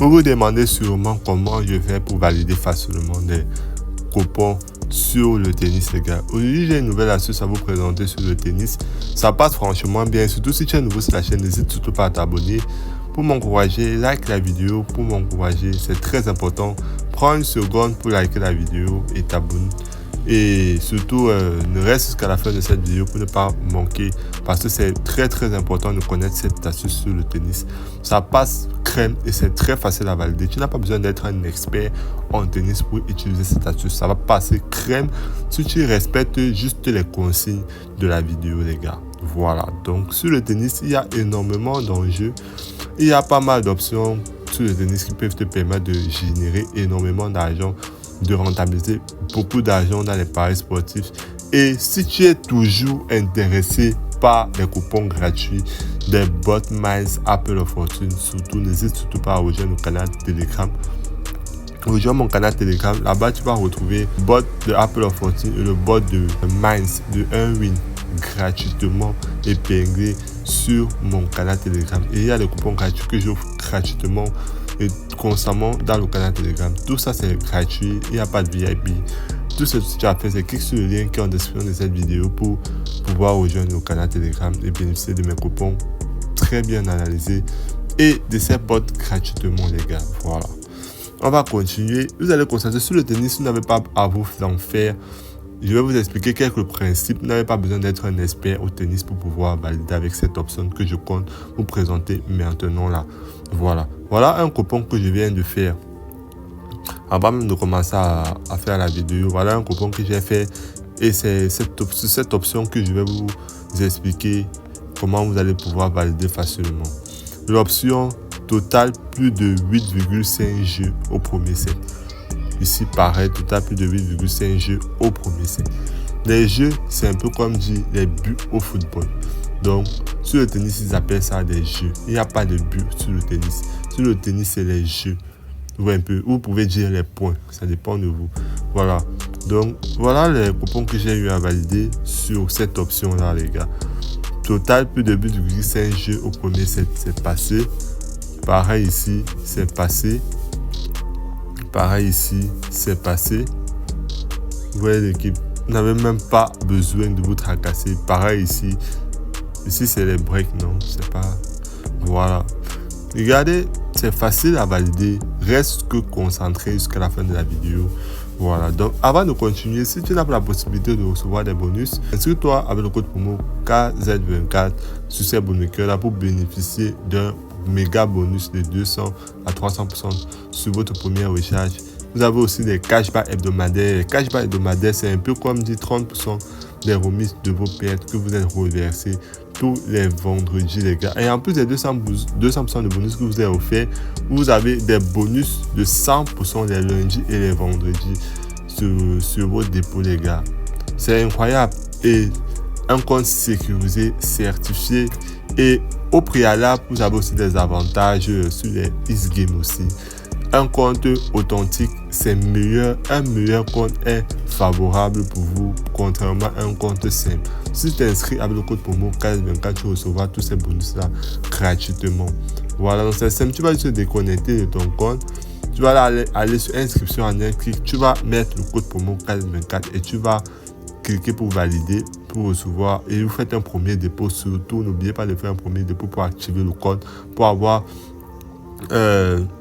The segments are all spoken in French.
Vous vous demandez sûrement comment je fais pour valider facilement des coupons sur le tennis, les gars. Aujourd'hui, j'ai une nouvelle astuce à vous présenter sur le tennis. Ça passe franchement bien. Surtout si tu es nouveau sur la chaîne, n'hésite surtout pas à t'abonner. Pour m'encourager, like la vidéo. Pour m'encourager, c'est très important. Prends une seconde pour liker la vidéo et t'abonner. Et surtout, ne reste jusqu'à la fin de cette vidéo pour ne pas manquer, parce que c'est très important de connaître cette astuce sur le tennis. Ça passe crème et c'est très facile à valider. Tu n'as pas besoin d'être un expert en tennis pour utiliser cette astuce. Ça va passer crème si tu respectes juste les consignes de la vidéo, les gars. Voilà, donc sur le tennis, il y a énormément d'enjeux. Il y a pas mal d'options sur le tennis qui peuvent te permettre de générer énormément d'argent, de rentabiliser beaucoup d'argent dans les paris sportifs. Et si tu es toujours intéressé par les coupons gratuits des bot miles Apple of Fortune, surtout n'hésite surtout pas à rejoindre mon canal Telegram. Rejoins mon canal Telegram, là-bas tu vas retrouver le bot de Apple of Fortune et le bot de Mines de 1 win gratuitement épinglé sur mon canal Telegram. Et il y a des coupons gratuits que j'offre gratuitement et constamment dans le canal Telegram. Tout ça c'est gratuit, il n'y a pas de VIP. Tout ce que tu as fait, c'est cliquer sur le lien qui est en description de cette vidéo pour pouvoir rejoindre le canal Telegram et bénéficier de mes coupons très bien analysés et de ces bots gratuitement, les gars. Voilà. On va continuer. Vous allez constater sur le tennis, vous n'avez pas à vous en faire. Je vais vous expliquer quelques principes. Vous n'avez pas besoin d'être un expert au tennis pour pouvoir valider avec cette option que je compte vous présenter maintenant là. Voilà. Voilà un coupon que je viens de faire. Avant même de commencer à faire la vidéo, voilà un coupon que j'ai fait. Et c'est cette option que je vais vous expliquer comment vous allez pouvoir valider facilement. L'option total plus de 8,5 jeux au premier set. Ici, pareil, total plus de 8,5 jeux au premier set. Les jeux, c'est un peu comme dit les buts au football. Donc, sur le tennis, ils appellent ça des jeux. Il n'y a pas de but sur le tennis. Sur le tennis, c'est les jeux. Un peu. Vous pouvez dire les points. Ça dépend de vous. Voilà. Donc, voilà les coupons que j'ai eu à valider sur cette option-là, les gars. Total plus de 8,5 jeux au premier set. C'est passé. Pareil ici, c'est passé. Pareil ici, c'est passé. Vous voyez l'équipe, vous n'avez même pas besoin de vous tracasser. Pareil ici. Ici, c'est les breaks, non, c'est pas... Voilà. Regardez, c'est facile à valider. Reste que concentré jusqu'à la fin de la vidéo. Voilà. Donc, avant de continuer, si tu n'as pas la possibilité de recevoir des bonus, inscris-toi avec le code promo KZ24 sur ces bonus là pour bénéficier d'un méga bonus de 200 à 300% sur votre première recharge. Vous avez aussi des cashbacks hebdomadaires. Les cashbacks hebdomadaires, c'est un peu comme dit 30% des remises de vos pertes que vous êtes reversés tous les vendredis, les gars. Et en plus des 200% de bonus que vous avez offert, vous avez des bonus de 100% les lundis et les vendredis sur vos dépôts, les gars. C'est incroyable. Et un compte sécurisé, certifié. Et au préalable, vous avez aussi des avantages sur les e-games aussi. Un compte authentique, c'est meilleur. Un meilleur compte est favorable pour vous, contrairement à un compte simple. Si tu t'inscris avec le code promo KS24, tu recevras tous ces bonus-là gratuitement. Voilà, donc c'est simple. Tu vas te déconnecter de ton compte. Tu vas aller sur inscription en un clic. Tu vas mettre le code promo KS24 et tu vas cliquer pour valider, pour recevoir. Et vous faites un premier dépôt. Surtout, n'oubliez pas de faire un premier dépôt pour activer le code, pour avoir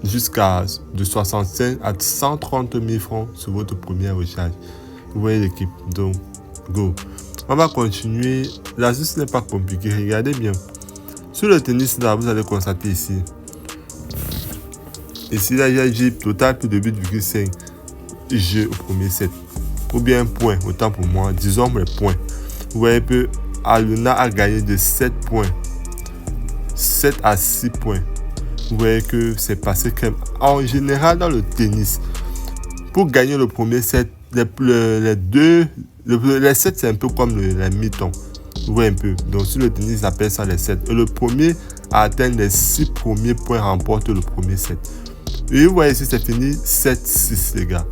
jusqu'à de 65 à 130 000 francs sur votre première recharge. Vous voyez l'équipe, donc go. On va continuer. L'astuce n'est pas compliquée, regardez bien. Sur le tennis là, vous allez constater ici. Ici là, j'ai total plus de 8,5 jeux au premier set. Ou bien point, autant pour moi, disons les points. Vous voyez que Aluna a gagné de 7 points. 7 à 6 points. Vous voyez que c'est passé crème. En général, dans le tennis, pour gagner le premier set, les 7, c'est un peu comme la mi-temps. Vous voyez un peu. Donc, sur le tennis, ils appellent ça les 7. Et le premier à atteindre les 6 premiers points remporte le premier set. Et vous voyez ici, c'est fini 7-6, les gars.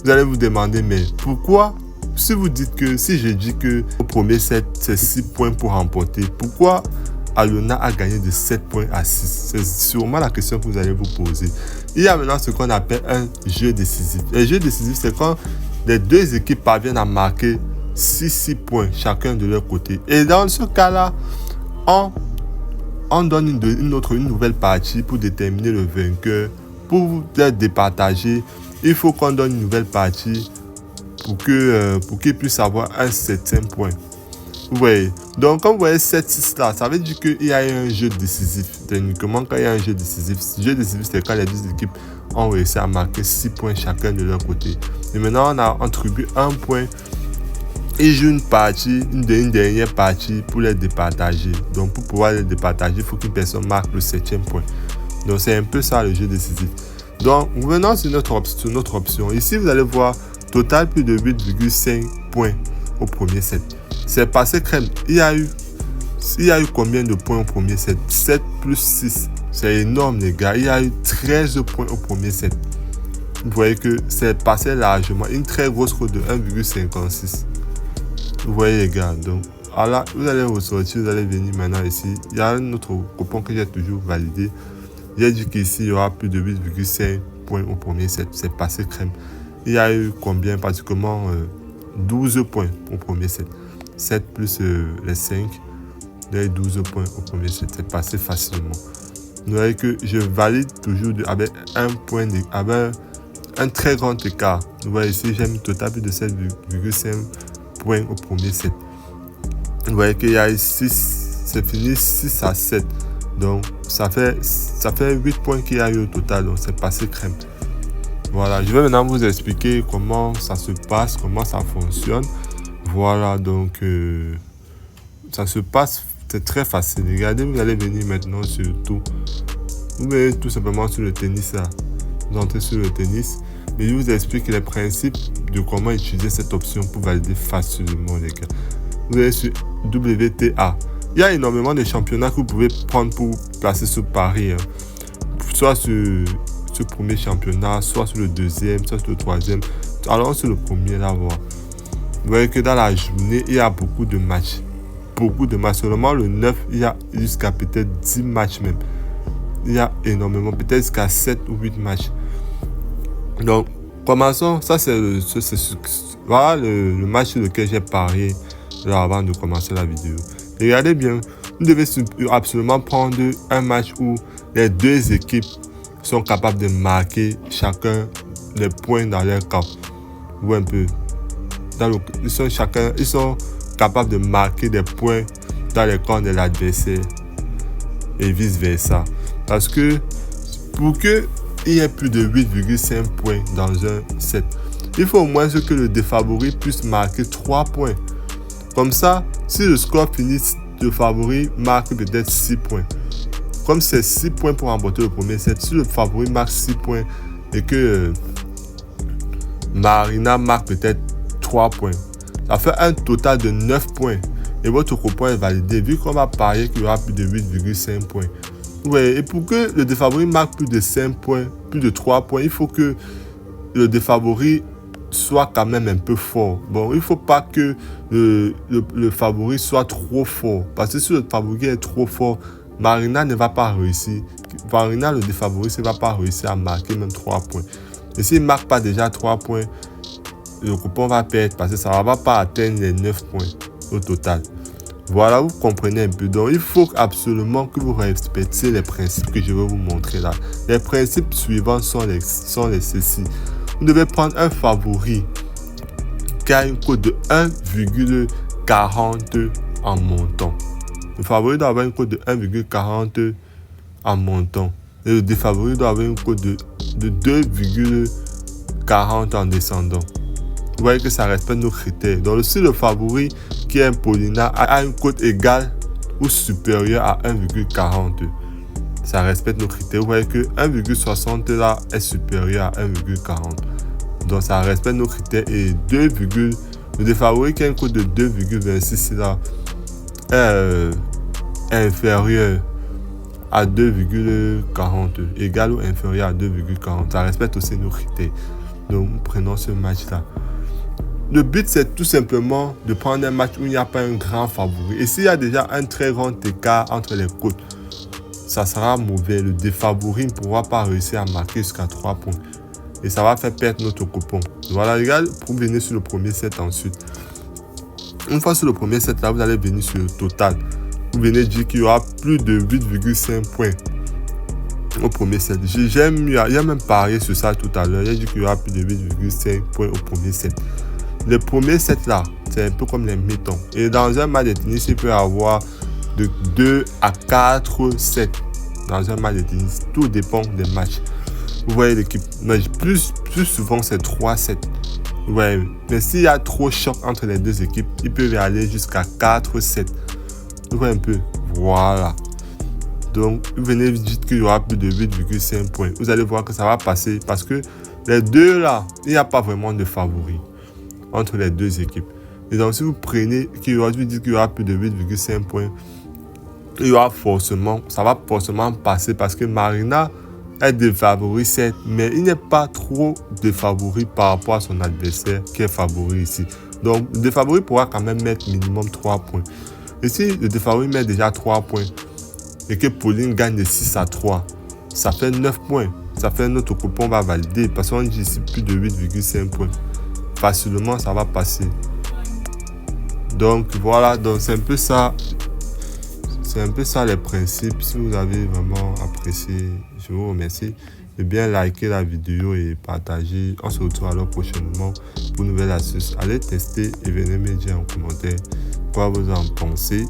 Vous allez vous demander, mais pourquoi, si je dis que au premier set, c'est 6 points pour remporter, pourquoi Alona a gagné de 7 points à 6. C'est sûrement la question que vous allez vous poser. Il y a maintenant ce qu'on appelle un jeu décisif. Un jeu décisif, c'est quand les deux équipes parviennent à marquer 6 points chacun de leur côté. Et dans ce cas-là, on donne une nouvelle partie pour déterminer le vainqueur. Pour les départager, il faut qu'on donne une nouvelle partie pour qu'ils puissent avoir un 7e point. Vous voyez. Donc, quand vous voyez 7-6 là, ça veut dire qu'il y a un jeu décisif. Techniquement, quand il y a un jeu décisif, c'est quand les deux équipes ont réussi à marquer 6 points chacun de leur côté. Et maintenant, on a attribué un point. Ils jouent une dernière partie pour les départager. Donc, pour pouvoir les départager, il faut qu'une personne marque le 7e point. Donc, c'est un peu ça le jeu décisif. Donc, revenons sur notre option. Ici, vous allez voir total plus de 8,5 points au premier set. C'est passé crème. Il y a eu combien de points au premier set? 7 plus 6. C'est énorme, les gars. Il y a eu 13 points au premier set. Vous voyez que c'est passé largement. Une très grosse cote de 1,56. Vous voyez, les gars. Donc, voilà, vous allez ressortir, vous allez venir maintenant ici. Il y a un autre coupon que j'ai toujours validé. J'ai dit qu'ici, il y aura plus de 8,5 points au premier set. C'est passé crème. Il y a eu combien? Pratiquement 12 points au premier set. 7 plus les 5. Il y a eu 12 points au premier set. C'est passé facilement. Vous voyez que je valide toujours avec un point, avec un très grand écart. Vous voyez ici, j'ai mis total plus de 7,5 points au premier set. Vous voyez qu'il y a 6, c'est fini 6 à 7. Donc, ça fait 8 points qu'il y a eu au total. Donc, c'est passé crème. Voilà, je vais maintenant vous expliquer comment ça se passe, comment ça fonctionne. Voilà, donc, ça se passe, c'est très facile. Regardez, vous allez venir maintenant sur tout. Vous venez tout simplement sur le tennis là. Vous entrez sur le tennis. Et je vous explique les principes de comment utiliser cette option pour valider facilement, les gars. Vous allez sur WTA. Il y a énormément de championnats que vous pouvez prendre pour placer ce pari. Soit sur ce premier championnat, soit sur le deuxième, soit sur le troisième. Alors sur le premier, là, voir. Vous voyez que dans la journée, il y a beaucoup de matchs. Beaucoup de matchs. Seulement le 9, il y a jusqu'à peut-être 10 matchs même. Il y a énormément, peut-être jusqu'à 7 ou 8 matchs. Donc, commençons. Ça, voilà le match sur lequel j'ai parié là avant de commencer la vidéo. Regardez bien, vous devez absolument prendre un match où les deux équipes sont capables de marquer chacun les points dans leur camp. Ou un peu. Ils sont capables de marquer des points dans les camps de l'adversaire. Et vice versa. Parce que pour qu'il y ait plus de 8,5 points dans un set, il faut au moins que le défavori puisse marquer 3 points. Comme ça, si le score finit, le favori marque peut-être 6 points. Comme c'est 6 points pour remporter le premier set, si le favori marque 6 points et que Marina marque peut-être 3 points, ça fait un total de 9 points. Et votre coupon est validé vu qu'on va parier qu'il y aura plus de 8,5 points. Ouais, et pour que le défavori marque plus de 5 points, plus de 3 points, il faut que le défavori soit quand même un peu fort. Bon, il ne faut pas que le favori soit trop fort. Parce que si le favori est trop fort, Marina ne va pas réussir. Marina, le défavori, ne va pas réussir à marquer même 3 points. Et s'il ne marque pas déjà 3 points, le coupon va perdre parce que ça ne va pas atteindre les 9 points au total. Voilà, vous comprenez un peu. Donc, il faut absolument que vous respectiez les principes que je vais vous montrer là. Les principes suivants sont ceci. Vous devez prendre un favori qui a une cote de 1,40 en montant. Le favori doit avoir une cote de 1,40 en montant. Et le défavori doit avoir une cote de 2,40 en descendant. Vous voyez que ça respecte nos critères. Donc, si le favori qui est un Paulina a une cote égale ou supérieure à 1,40, ça respecte nos critères. Vous voyez que 1,60 là est supérieur à 1,40. Donc ça respecte nos critères. Et le défavori qui a une cote de 2,26 là est inférieur à 2,40. Égal ou inférieur à 2,40. Ça respecte aussi nos critères. Donc nous prenons ce match là. Le but, c'est tout simplement de prendre un match où il n'y a pas un grand favori. Et s'il y a déjà un très grand écart entre les cotes, ça sera mauvais. Le défavori ne pourra pas réussir à marquer jusqu'à 3 points. Et ça va faire perdre notre coupon. Voilà, les gars, pour venir sur le premier set ensuite. Une fois sur le premier set, là, vous allez venir sur le total. Vous venez dire qu'il y aura plus de 8,5 points au premier set. Il y a même parié sur ça tout à l'heure. Il a dit qu'il y aura plus de 8,5 points au premier set. Les premiers sets là, c'est un peu comme les mi-temps. Et dans un match de tennis, il peut y avoir de 2 à 4 sets dans un match de tennis. Tout dépend des matchs. Vous voyez l'équipe. Mais plus souvent, c'est 3 sets. Ouais. Mais s'il y a trop choc entre les deux équipes, il peut y aller jusqu'à 4 sets. Vous voyez un peu. Voilà. Donc, vous venez dire qu'il y aura plus de 8,5 points. Vous allez voir que ça va passer parce que les deux là, il n'y a pas vraiment de favoris entre les deux équipes. Et donc, si vous prenez qu'il y aura plus de 8,5 points, ça va forcément passer parce que Marina est défavorisée, certes, mais il n'est pas trop défavori par rapport à son adversaire qui est favori ici. Donc, le défavori pourra quand même mettre minimum 3 points. Et si le défavori met déjà 3 points et que Pauline gagne de 6 à 3, ça fait 9 points. Ça fait notre coupon va valider parce qu'on dit ici plus de 8,5 points. Facilement, ça va passer. Donc voilà, donc c'est un peu ça les principes. Si vous avez vraiment apprécié, je vous remercie de bien liker la vidéo et partager. On se retrouve alors prochainement pour une nouvelle astuce. Allez tester et venez me dire en commentaire quoi vous en pensez.